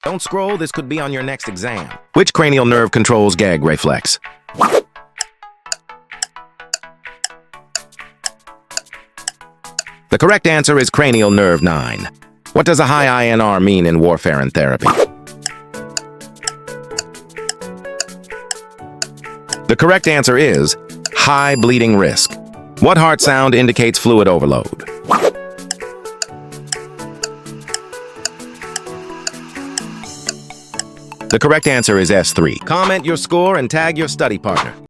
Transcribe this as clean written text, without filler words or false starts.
Don't scroll, this could be on your next exam. Which cranial nerve controls gag reflex? The correct answer is cranial nerve 9. What does a high INR mean in warfarin therapy? The correct answer is high bleeding risk. What heart sound indicates fluid overload? The correct answer is S3. Comment your score and tag your study partner.